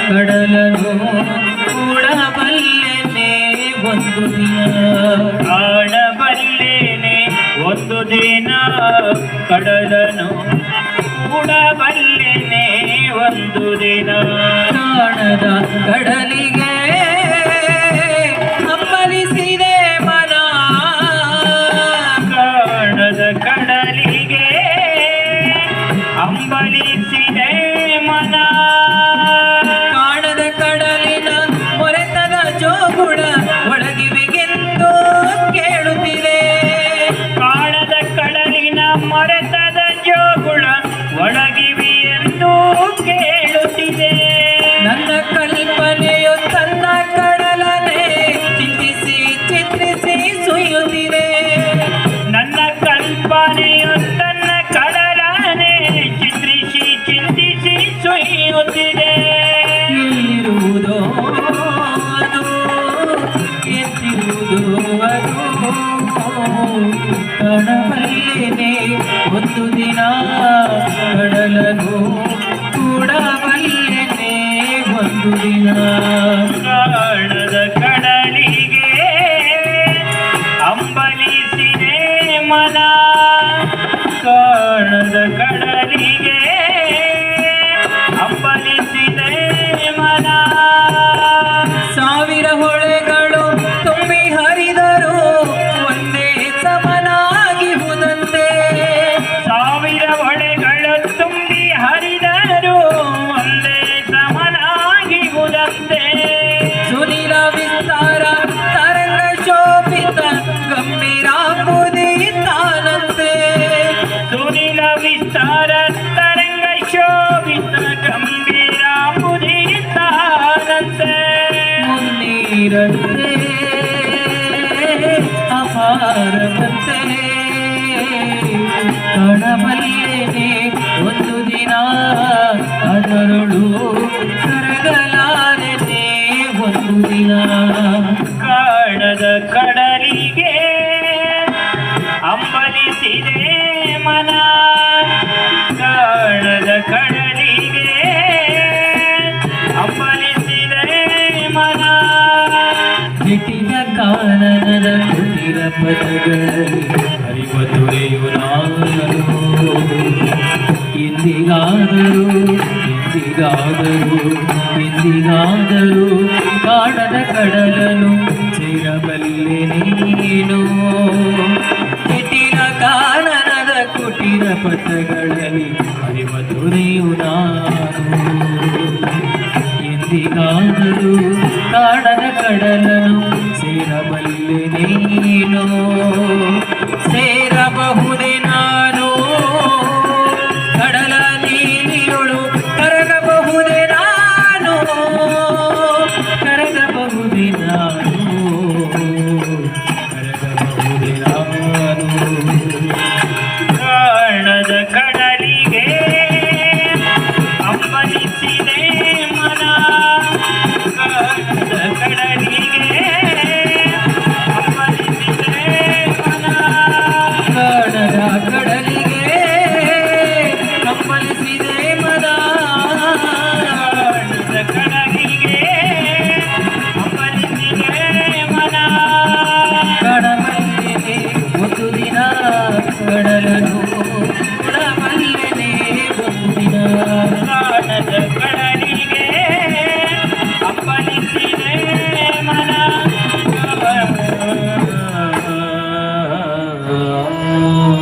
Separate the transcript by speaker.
Speaker 1: ಕಡಲನು ಕೂಡಬಲ್ಲೆನೆ ಒಂದು ದಿನ
Speaker 2: ಕಾಣಬಲ್ಲೇನೆ ಒಂದು ದಿನ ಕಡಲನು ಕೂಡಬಲ್ಲೆನೆ ಒಂದು ದಿನ
Speaker 1: ಕಾಣದ ಕಡಲಿಗೆ ಹಂಬಲಿಸಿದೆ ಮನ
Speaker 2: ಕಾಣದ ಕಡಲಿಗೆ ಹಂಬಲಿಸಿದೆ ಮನ
Speaker 1: ಕಾಣದ ಕಡಲಿನ ಮೊರೆತದ ಜೋಗುಳ ಒಳಗಿವೆಗೆಂದು ಕೇಳುತ್ತಿದೆ
Speaker 2: ಕಾಣದ ಕಡಲಿನ ಮೊರೆತದ ಜೋಗುಳ ಒಳಗಿವೆ ಎಂದು ಕೇಳುತ್ತಿದೆ
Speaker 1: ನನ್ನ ಕಲ್ಪನೆಯು ತನ್ನ ಕಡಲನೆ ಚಿಂತಿಸಿ ಚಿತ್ರಿಸಿ ಸುಯ್ಯುತ್ತಿದೆ
Speaker 2: ನನ್ನ ಕಲ್ಪನೆಯು ತನ್ನ ಕಡಲನೆ ಚಿತ್ರಿಸಿ ಚಿಂತಿಸಿ ಸುಯ್ಯುತ್ತಿದೆ
Speaker 1: ಎಲ್ಲಿರುವುದೋ ಅದು ಎತ್ತಿರುವುದೋ ಅದು ಕಾಣಬಲ್ಲೆನೆ ಒಂದು ದಿನ ಕಡಲನು ಕೂಡಬಲ್ಲೆನೆ ಒಂದು ದಿನ
Speaker 2: ಕಾಣದ ಕಡಲಿಗೆ ಹಂಬಲಿಸಿದೆ ಮನ ಕಾಣದ ಕಡಲಿಗೆ ಹಂಬಲಿಸಿದೆ ಮನ
Speaker 1: ಸಾವಿರ ಹೊಳೆಗಳು ತುಂಬಿ ಹರಿದರು ಒಂದೇ ಸಮನಾಗಿ ಹುದಂತೆ
Speaker 2: ಸಾವಿರ ಹೊಳೆಗಳು ತುಂಬಿ ಹರಿದರು ಒಂದೇ ಸಮನಾಗಿ ಉದಂತೆ
Speaker 1: ಸುನಿಲ ವಿಸ್ತಾರ ತರಂಗ ಶೋಭಿತ ಗಂಭೀರಾಂಬುದಿ ತಾನಂತೆ
Speaker 2: ಸುನಿಲ ವಿಸ್ತಾರ ತರಂಗ ಶೋಭಿತ ಗಂಭೀರಾಂಬುದಿ ತಾನಂತೆ
Speaker 1: ಮುನ್ನೀರಂತೆ ಅಪಾರವಂತೆ ಕಾಣಬಲ್ಲೆನೆ ಒಂದು ದಿನ ಅದರಳು ಕರಗಲಾರನೆ ಒಂದು ದಿನ
Speaker 2: ಕಾಣದ ಕಡಲಿಗೆ ಹಂಬಲಿಸಿದೆ ಮನ ಕಾಣದ ಕಡಲಿಗೆ ಹಂಬಲಿಸಿದೆ ಮನ
Speaker 1: ಜಟಿಲ ಕಾನನದ ಕುಟಿರ ಪದಗಳಲ್ಲಿ ಹರಿವ ತೊರೆಯು ನಾನು ಎಂದಿಗಾದರೂ ಎಂದಿಗಾದರೂ ಕಾಣದ ಕಡಲನು ಸೇರಬಲ್ಲೆ ನೀನು ಜಟಿಲ ಕಾನನದ ಕುಟಿರ ಪಥಗಳಲ್ಲಿ ಹರಿವ ತೊರೆಯು ನಾನು ಎಂದಿಗಾದರೂ ಕಾಣದ ಕಡಲನು ಸೇರಬಲ್ಲೆ ನೀನು ಸೇರಬಹುದೇ